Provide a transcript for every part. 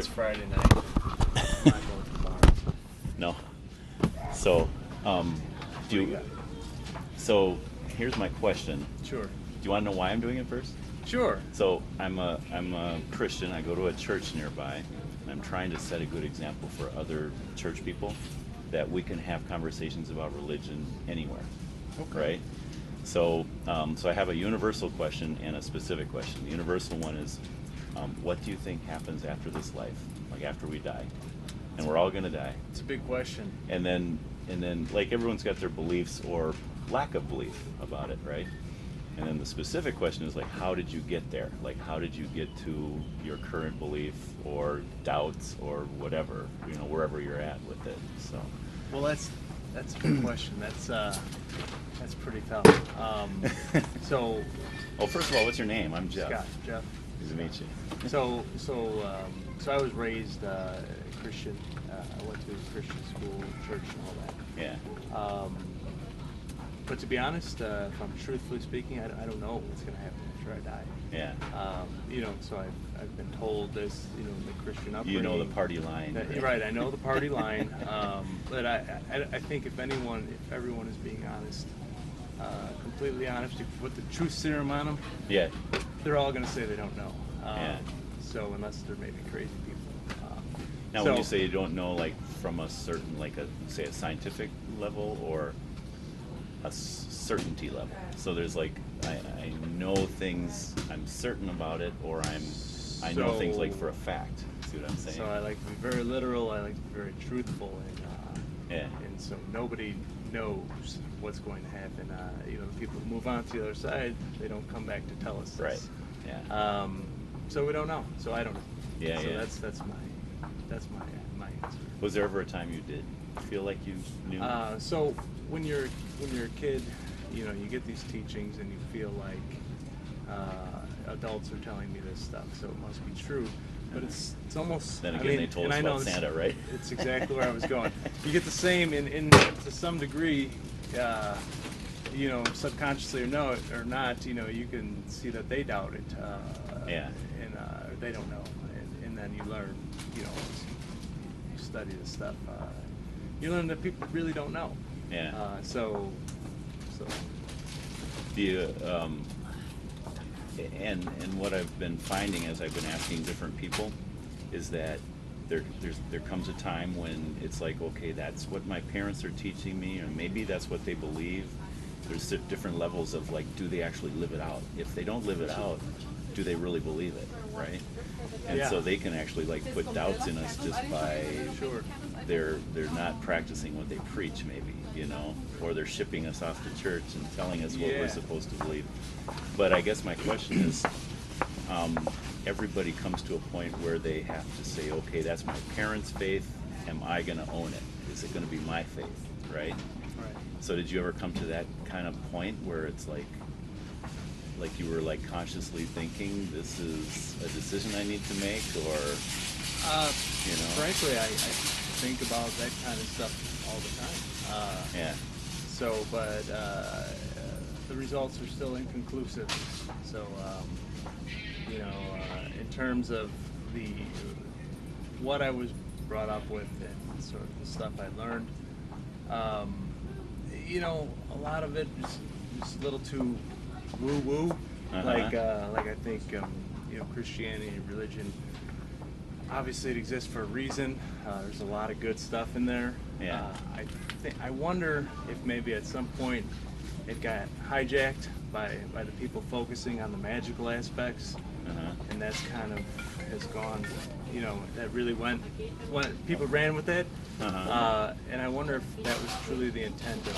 It's Friday night. I'm not going to the bar. No. So, Do you got? so here's my question. Sure. Do you want to know why I'm doing it first? Sure. So I'm a Christian. I go to a church nearby, and I'm trying to set a good example for other church people that we can have conversations about religion anywhere. Okay. Right? So, so I have a universal question and a specific question. The universal one is, what do you think happens after this life, like after we die? And we're all going to die. It's a big question. And then, like everyone's got their beliefs or lack of belief about it, right? And then the specific question is like, how did you get there? Like, how did you get to your current belief or doubts or whatever, you know, wherever you're at with it. So. Well, that's a good question. That's pretty tough. So. Well, first of all, what's your name? I'm Jeff. Scott. Jeff. Nice to meet you. So I was raised Christian. I went to Christian school, church, and all that. Yeah. But to be honest, if I'm truthfully speaking, I don't know what's going to happen after I die. Yeah. You know, so I've been told this, you know, the Christian upbringing. You know the party line. Right, I know the party line. But I think if everyone is being honest, completely honest, if you put the truth serum on them, Yeah. they're all going to say they don't know. Yeah. So unless they're maybe crazy people. Now, when you say you don't know, like from a certain, like say a scientific level or a certainty level. So there's like, I know things, I'm certain about it, or I know things like for a fact. See what I'm saying? So I like to be very literal. I like to be very truthful, Yeah. and so nobody knows what's going to happen. You know, the people who move on to the other side, they don't come back to tell us this. Right. Yeah. So we don't know. So I don't know. Yeah. So Yeah. that's my answer. Was there ever a time you did feel like you knew? So when you're a kid, you know, you get these teachings and you feel like adults are telling me this stuff, so it must be true. But it's almost. Then again, they told us about Santa, right? It's exactly where I was going. You get the same in to some degree. You know, subconsciously or not, you know, you can see that they doubt it. Yeah. And they don't know, and then you learn. You know, you study this stuff. You learn that people really don't know. Yeah. So. Do you, and what I've been finding as I've been asking different people is that there comes a time when it's like, okay, that's what my parents are teaching me, or maybe that's what they believe. There's different levels of like, do they actually live it out? If they don't live it out, do they really believe it, right? And Yeah. so they can actually like put doubts in us just by Sure. they're not practicing what they preach, maybe, you know, or they're shipping us off to church and telling us what we're supposed to believe. But I guess my question is, everybody comes to a point where they have to say, okay, that's my parents' faith. Am I going to own it? Is it going to be my faith, right? Right. So did you ever come to that kind of point where it's like you were like consciously thinking this is a decision I need to make, or you know? Frankly, I think about that kind of stuff all the time. Yeah. So, but the results are still inconclusive. So, you know, in terms of what I was brought up with and sort of the stuff I learned, you know, a lot of it is a little too woo-woo. Like I think, you know, Christianity and religion, obviously it exists for a reason. There's a lot of good stuff in there. Yeah. I wonder if maybe at some point it got hijacked by the people focusing on the magical aspects, and that's kind of has gone, you know, that really went people ran with it, and I wonder if that was truly the intent of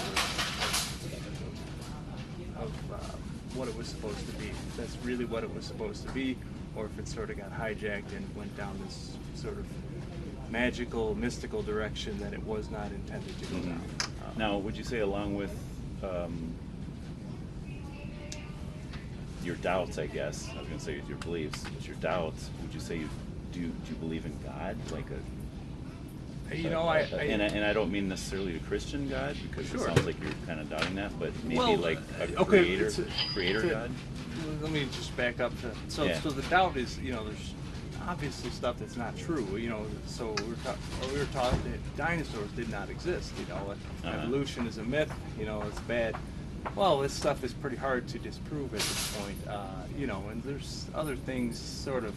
what it was supposed to be. If that's really what it was supposed to be, or if it sort of got hijacked and went down this sort of magical, mystical direction that it was not intended to go down. Now, would you say along with your doubts, I guess, I was going to say your beliefs, but your doubts, would you say do you believe in God? Like You know, and I don't mean necessarily a Christian God, because it sounds like you're kind of doubting that, but maybe like a creator God? Let me just back up to, so the doubt is, you know, there's obviously stuff that's not true. You know, so we were taught that dinosaurs did not exist. You know, evolution is a myth. You know, it's bad. Well, this stuff is pretty hard to disprove at this point. You know, and there's other things sort of.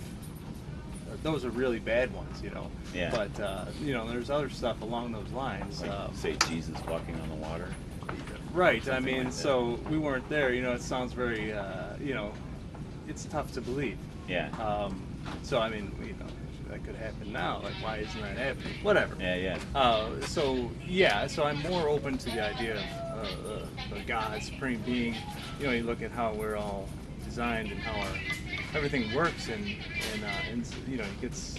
Those are really bad ones, you know. Yeah. But you know, there's other stuff along those lines. Like, say Jesus walking on the water. Right. I mean, like so we weren't there. You know, it sounds very. You know, it's tough to believe. Yeah. So I mean, you know, that could happen now. Like, why isn't that happening? Whatever. Yeah. So I'm more open to the idea of a God, supreme being. You know, you look at how we're all designed and how everything works, and you know, it gets,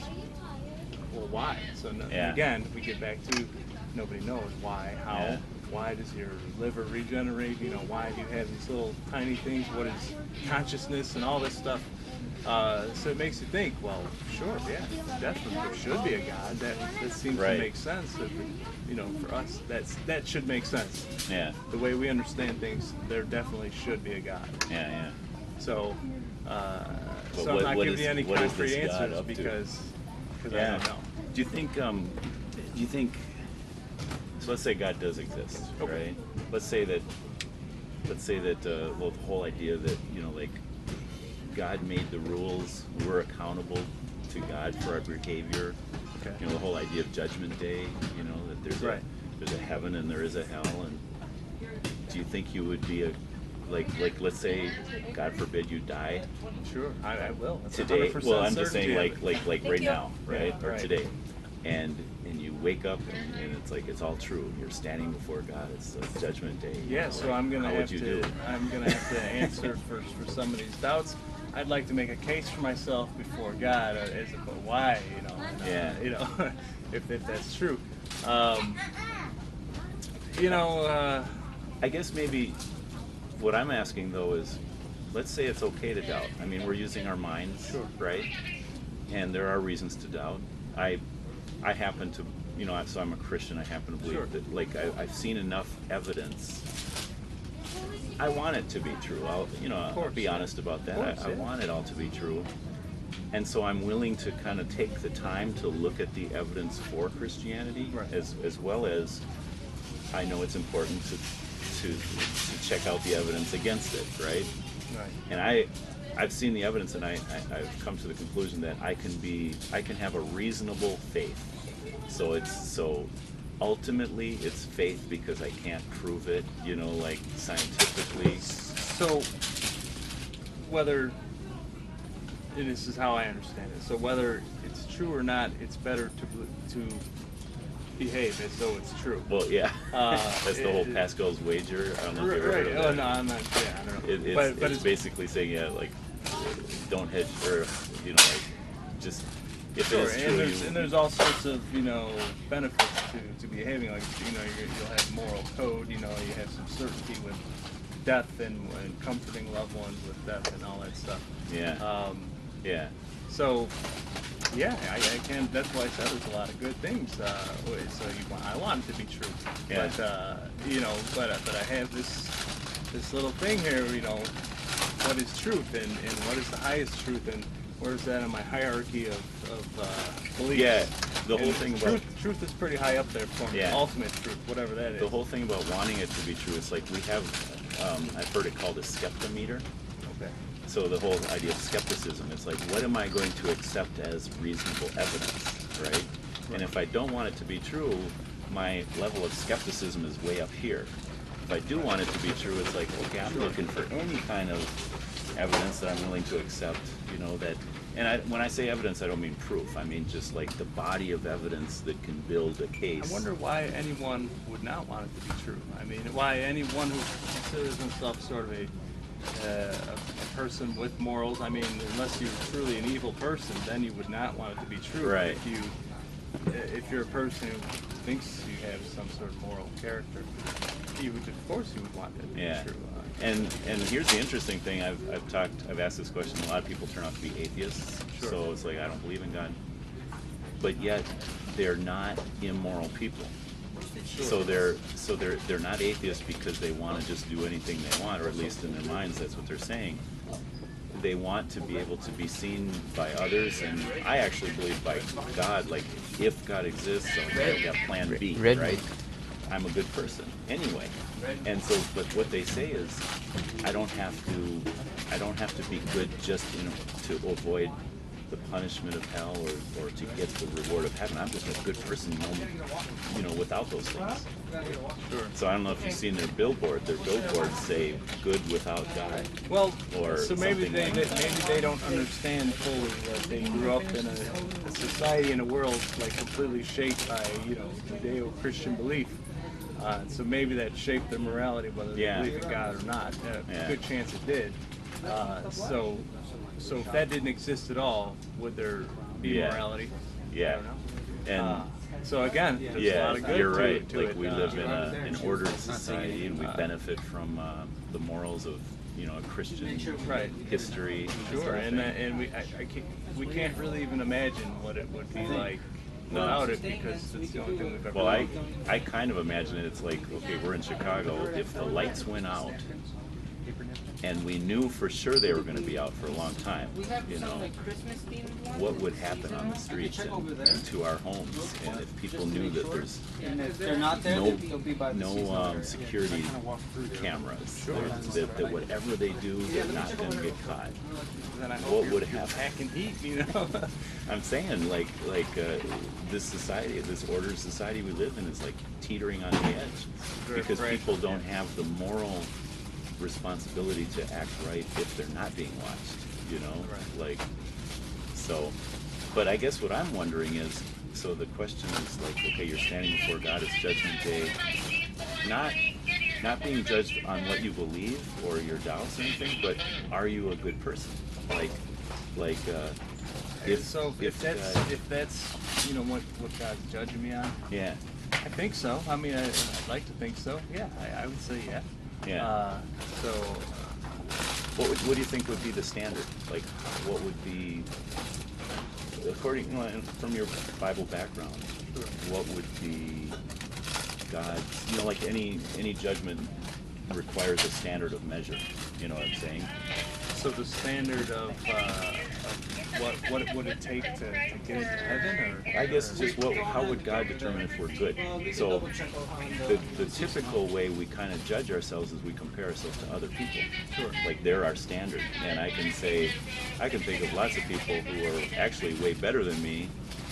well, why? So again, we get back to nobody knows why, how. Yeah. Why does your liver regenerate? You know, why do you have these little tiny things? What is consciousness and all this stuff? So it makes you think, well, sure, yeah, definitely there should be a God. That seems to make sense. That, you know, for us, that should make sense. Yeah. The way we understand things, there definitely should be a God. Yeah. So, so I'm not giving you any concrete answers because I don't know. Do you think? So let's say God does exist, right? Let's say that. Well, the whole idea that, you know, like, God made the rules, we're accountable to God for our behavior. Okay. You know, the whole idea of Judgment Day. You know, that there's a heaven and there is a hell. And do you think you would be like let's say, God forbid, you die? Sure, I will. That's today. Well, I'm just saying, certainty. like right now, right? Yeah, or right. today, and you wake up and it's like it's all true. You're standing before God. It's Judgment Day. Yeah, know, so like, I'm gonna how have would you to. do? I'm gonna have to answer for some of these doubts. I'd like to make a case for myself before God as to why, you know. And, you know, if that's true. You know. I guess maybe what I'm asking though is, let's say it's okay to doubt. I mean, we're using our minds, Sure. right? And there are reasons to doubt. I happen to, you know, so I'm a Christian. I happen to believe Sure. that, like, I've seen enough evidence. I want it to be true. I'll be honest about that. I want it all to be true. And so I'm willing to kind of take the time to look at the evidence for Christianity, Right. as well as I know it's important to check out the evidence against it, right? Right. And I've seen the evidence, and I've come to the conclusion that I can have a reasonable faith. So ultimately it's faith because I can't prove it, you know, like scientifically. So whether, and this is how I understand it. So whether it's true or not, it's better to behave as though it's true. Well, yeah, that's the whole Pascal's Wager. I don't know if you've ever heard of that. Oh no, I'm not. Yeah, I don't know. But it's basically saying, yeah, like, don't hedge, or, you know, like, just if sure, it is true. And there's all sorts of, you know, benefits to behaving. Like, you know, you'll have moral code. You know, you have some certainty with death and comforting loved ones with death and all that stuff. Yeah. Yeah. So. Yeah, I can. That's why I said there's a lot of good things. I want it to be true. Yeah. But you know, but I have this little thing here. You know, what is truth and what is the highest truth and where's that in my hierarchy of beliefs? Yeah. The whole thing about truth is pretty high up there for me. Yeah. Ultimate truth, whatever that is. The whole thing about wanting it to be true, it's like we have. I've heard it called a skeptometer. Okay. So the whole idea of skepticism, it's like, what am I going to accept as reasonable evidence, right? And if I don't want it to be true, my level of skepticism is way up here. If I do want it to be true, it's like, okay, I'm looking for any kind of evidence that I'm willing to accept, you know, that, and when I say evidence, I don't mean proof. I mean just like the body of evidence that can build a case. I wonder why anyone would not want it to be true. I mean, why anyone who considers himself sort of a person with morals. I mean, unless you're truly an evil person, then you would not want it to be true. Right. If you're a person who thinks you have some sort of moral character, of course you would want that to be true. And here's the interesting thing. I've asked this question. A lot of people turn out to be atheists. Sure. So it's like, I don't believe in God, but yet they're not immoral people. Sure. So they're not atheists because they want to just do anything they want, or at least in their minds that's what they're saying. they want to be able to be seen by others, and I actually believe by God. Like, if God exists, I've got plan B, right? I'm a good person anyway. And so, but what they say is, I don't have to be good just to avoid the punishment of hell or to get the reward of heaven. I'm just a good person, without those things. Sure. So I don't know if you've seen their billboard. Their billboards say "good without God." Well, or so maybe something maybe they don't understand fully that they grew up in a society and a world like completely shaped by Judeo-Christian belief. So maybe that shaped their morality, whether they believe in God or not. Good chance it did. So if that didn't exist at all, would there be morality? Yeah. I don't know. And so again, there's a lot of good you're right. to Like it. we live in an ordered society, and we benefit from the morals of a Christian history. Sure, and we can't really even imagine what it would be like without it, because it's the only thing we've ever. Well, I kind of imagine it. It's like, okay, we're in Chicago. If the lights went out, and we knew for sure they were going to be out for a long time, what would happen on the streets and to our homes, and if people knew that there's no security cameras, that whatever they do, they're not going to get caught. What would happen? Packing heat, I'm saying, like this society, this ordered society we live in, is like teetering on the edge because people don't have the moral responsibility to act right if they're not being watched, like, so. But I guess what I'm wondering is, so the question is like, okay, you're standing before God, it's Judgment Day, not being judged on what you believe or your doubts or anything, but are you a good person? If that's what God's judging me on, I think so. I mean, I'd like to think so. Yeah, I would say yeah. Yeah. So, what do you think would be the standard? Like, what would be, according from your Bible background, what would be God's? Like any judgment requires a standard of measure. You know what I'm saying? So the standard of what would it take to get into heaven, or? I guess just how would God determine if we're good? So the typical way we kind of judge ourselves is we compare ourselves to other people. Sure. Like they're our standard, and I can think of lots of people who are actually way better than me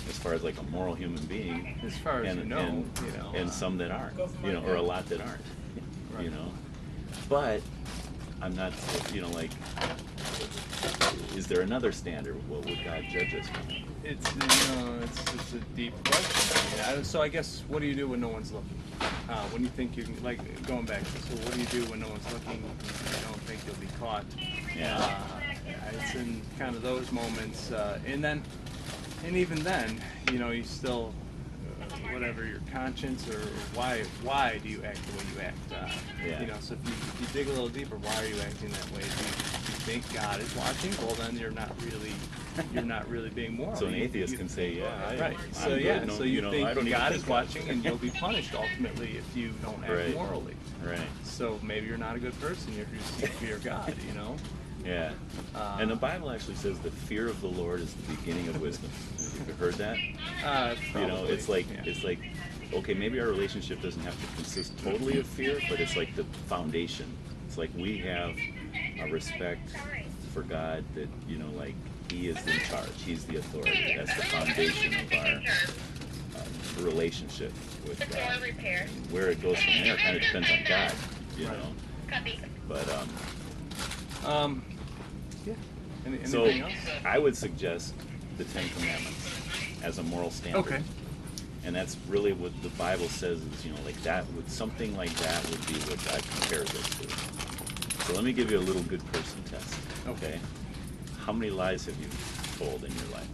as far as like a moral human being. As far as and some that aren't, or a lot that aren't, right. But I'm not, is there another standard? What would God judge us from? It's a deep question. So I guess, what do you do when no one's looking? When you think you can, like, going back to, so what do you do when no one's looking? You don't think you'll be caught. Yeah. It's in kind of those moments, and even then, you still, whatever your conscience or why do you act the way you act? So if you dig a little deeper, why are you acting that way? Do you think God is watching? Well, then you're not really being moral. So an atheist can say, right. So you think God is watching, and you'll be punished ultimately if you don't act morally. Right. So maybe you're not a good person if you fear God. Yeah. And the Bible actually says the fear of the Lord is the beginning of wisdom. Have you heard that? Probably, it's like, okay, maybe our relationship doesn't have to consist totally of fear, but it's like the foundation. It's like we have a respect for God that, like He is in charge. He's the authority. That's the foundation of our relationship with God. And where it goes from there kind of depends on God, But, yeah. Anything else? I would suggest the Ten Commandments as a moral standard. Okay. And that's really what the Bible says is, like that something like that would be what God compares us to. So let me give you a little good person test. Okay. How many lies have you told in your life?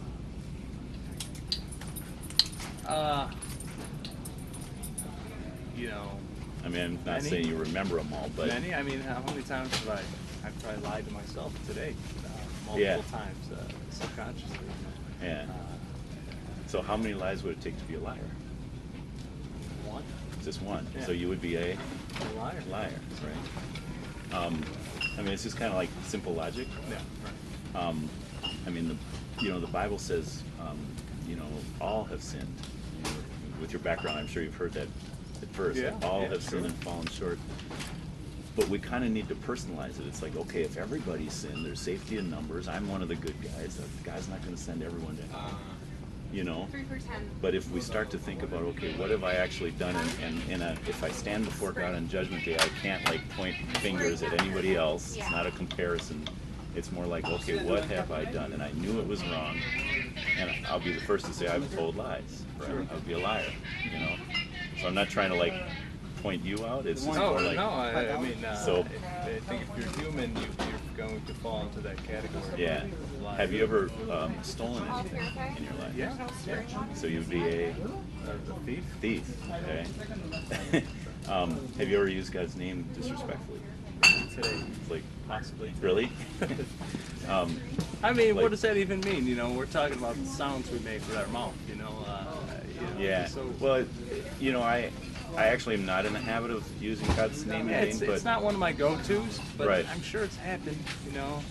I mean, I'm not saying you remember them all, but many. I mean, how many times have I've probably lied to myself today, multiple times, subconsciously. Yeah. So how many lies would it take to be a liar? One. Just one. Yeah. So you would be a liar. Liar, right? I mean, it's just kind of like simple logic. Yeah. Right. I mean, the Bible says, all have sinned. You know, with your background, I'm sure you've heard that at first. Yeah, Like, all have sure. sinned and fallen short. But we kind of need to personalize it. It's like, okay, if everybody's sinned, there's safety in numbers. I'm one of the good guys. God's not going to send everyone to hell. But if we start to think about, okay, what have I actually done? And if I stand before God on Judgment Day, I can't like point fingers at anybody else. It's not a comparison. It's more like, okay, what have I done? And I knew it was wrong. And I'll be the first to say I've told lies. Right? I would be a liar. So I'm not trying to like point you out. It's just more like, I mean, so, I think if you're human, you're going to fall into that category. yeah. Have you ever stolen anything in your life? Yeah. So you'd be a thief? thief, okay. Have you ever used God's name disrespectfully? Today, Like, possibly. really? I mean, like- what does that even mean? We're talking about the sounds we make with our mouth. Yeah. So, Well, I actually am not in the habit of using God's name in vain, but it's not one of my go-tos, but Right. I'm sure it's happened.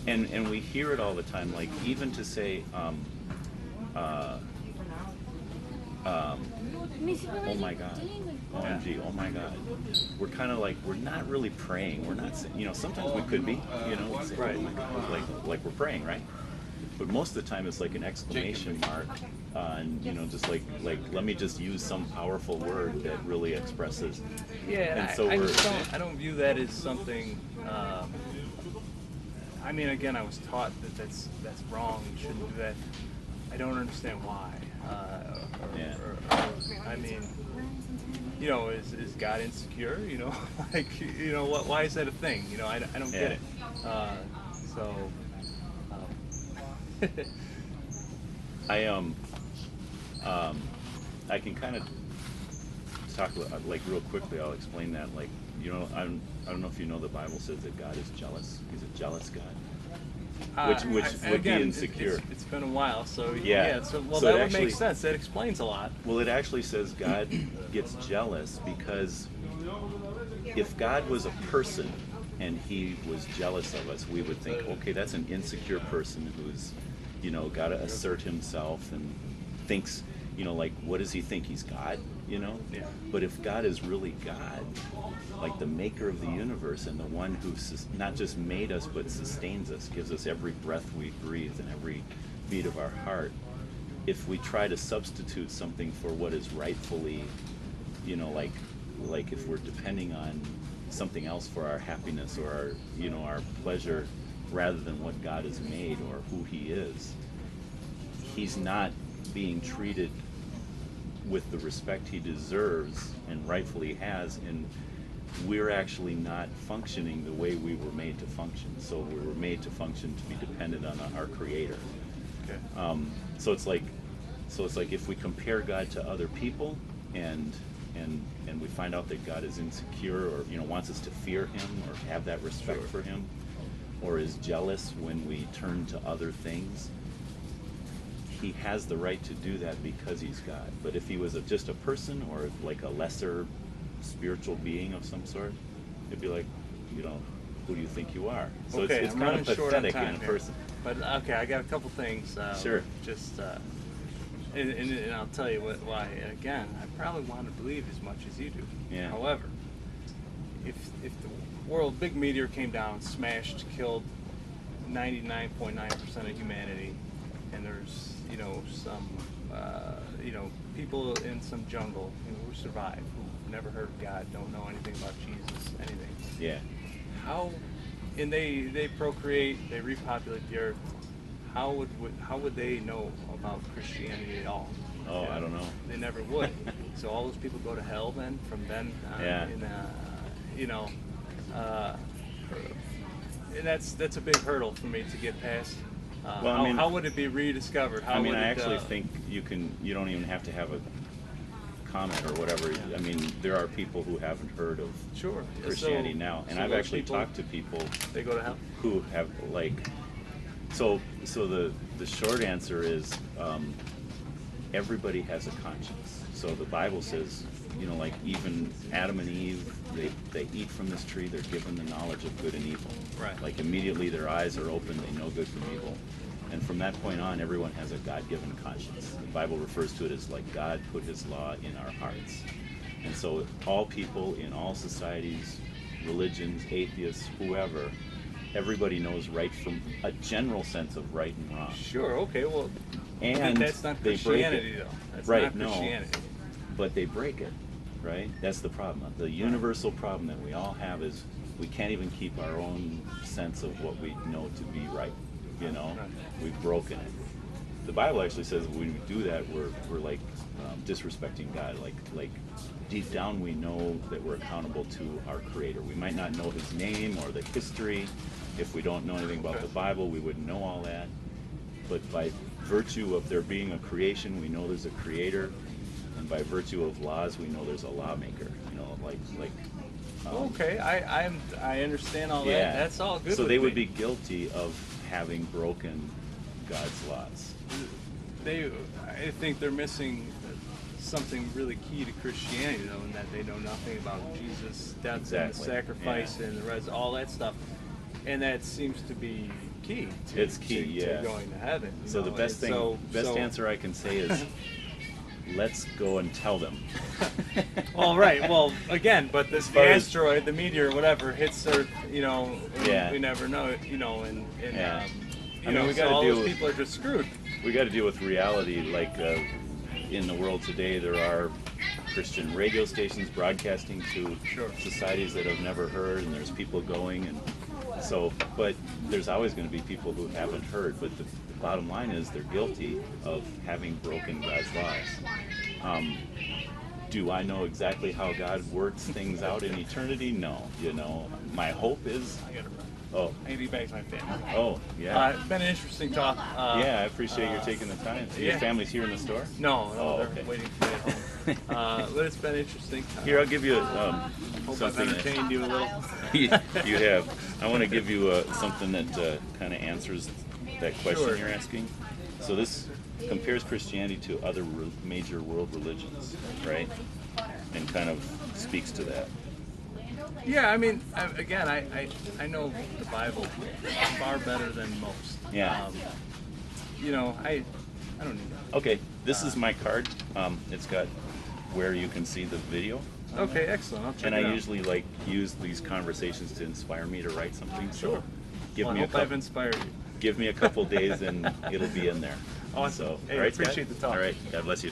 and we hear it all the time. Like even to say, oh my God, OMG, oh my God. We're kind of like, we're not really praying. We're not, sometimes we could be, we'd say, Right. oh my God, like we're praying, right? But most of the time it's like an exclamation mark, and just like let me just use some powerful word that really expresses. Yeah, And so I don't view that as something. I mean, again, I was taught that that's wrong. You shouldn't do that. I don't understand why. I mean, is God insecure? Why is that a thing? I don't get it. I can kind of talk like real quickly. I'll explain that. Like, I don't know if you know the Bible says that God is jealous. He's a jealous God, which would be insecure. It's been a while, so Yeah. So So that it would make actually- sense. That explains a lot. Well, it actually says God gets jealous because if God was a person and he was jealous of us, we would think, okay, that's an insecure person who's, got to assert himself and thinks, like, what does he think? He's God, Yeah. But if God is really God, like the maker of the universe and the one who not just made us but sustains us, gives us every breath we breathe and every beat of our heart, if we try to substitute something for what is rightfully, like if we're depending on something else for our happiness or our pleasure rather than what God has made or who he is, he's not being treated with the respect he deserves and rightfully has, and we're actually not functioning the way we were made to function. So we were made to function to be dependent on our Creator. Okay. So it's like if we compare God to other people and we find out that God is insecure or wants us to fear him or have that respect for him, or is jealous when we turn to other things, he has the right to do that because he's God. But if he was just a person or like a lesser spiritual being of some sort, it'd be like, who do you think you are? So Okay, it's I'm kind of running short on pathetic in time a here. person. But okay, I got a couple things. Sure. Just and I'll tell you why. Again, I probably want to believe as much as you do. Yeah. However, if the world big meteor came down, smashed, killed 99.9% of humanity, and there's some people in some jungle who survive, who've never heard of God, don't know anything about Jesus, anything. Yeah. And they procreate, they repopulate the earth. How would they know about Christianity at all? Oh, I don't know. They never would. So all those people go to hell then from then on. Yeah. And that's a big hurdle for me to get past. Well, I mean- how would it be rediscovered? How I mean, would I it, actually think you don't even have to have a comment or whatever. I mean, there are people who haven't heard of sure Christianity now, and so I've those actually people, talked to people They go to hell. who have so the short answer is everybody has a conscience. So the Bible says you know, like even Adam and Eve, they eat from this tree, they're given the knowledge of good and evil. Right. Like immediately their eyes are open, they know good from evil. And from that point on, everyone has a God-given conscience. The Bible refers to it as like God put his law in our hearts. And so all people in all societies, religions, atheists, whoever, everybody knows right from a general sense of right and wrong. Sure. Okay. Well, And that's not they break Christianity, it. though. That's Right, not Christianity. But they break it, right? That's the problem. The universal problem that we all have is we can't even keep our own sense of what we know to be right. You know, we've broken it. The Bible actually says when we do that, we're like disrespecting God. Like deep down, we know that we're accountable to our Creator. We might not know His name or the history. If we don't know anything about the Bible, we wouldn't know all that. But by virtue of there being a creation, we know there's a Creator, and by virtue of laws, we know there's a lawmaker. You know, Okay, I understand all yeah. that. That's all good. So with they me. would be guilty of having broken God's laws. I think they're missing something really key to Christianity, though, in that they know nothing about Jesus' death and the Exactly. sacrifice Yeah. and the rest, all that stuff, and that seems to be key. To, It's key, to yeah. going to heaven. you So know, the best and thing, best answer I can say is, let's go and tell them. Well, right. Well, again, but this far as- asteroid, the meteor, whatever, hits Earth, you know, Yeah. we never know, you know, and Yeah. you I mean, know, we so gotta all deal those with- people are just screwed. We got to deal with reality. Like in the world today, there are Christian radio stations broadcasting to Sure. societies that have never heard, and there's people going, and so. But there's always going to be people who haven't heard. But the bottom line is they're guilty of having broken God's laws. Do I know exactly how God works things out in eternity? No. You know, my hope is. I gotta run. Oh, I need to be back to my family. oh, yeah. It's been an interesting talk. Yeah, I appreciate you taking the time. So your yeah. family's here in the store? No, Oh, they're okay. waiting for me at home. But it's been interesting. Here, I'll give you Hope I've something. entertained you a little. You have. I want to give you something that kind of answers that question Sure. you're asking. So this compares Christianity to other major world religions, right? And kind of speaks to that. Yeah, I mean, I know the Bible far better than most. Yeah. You know, I don't need that. Okay, this is my card. It's got where you can see the video. Okay, excellent. I'll check And it I out. usually like use these conversations to inspire me to write something. So Sure. give Well, I me a hope I've couple. inspired you. Give me a couple days and it'll be in there. Awesome. So, Hey, all right, appreciate Scott? the talk. All right. God bless you.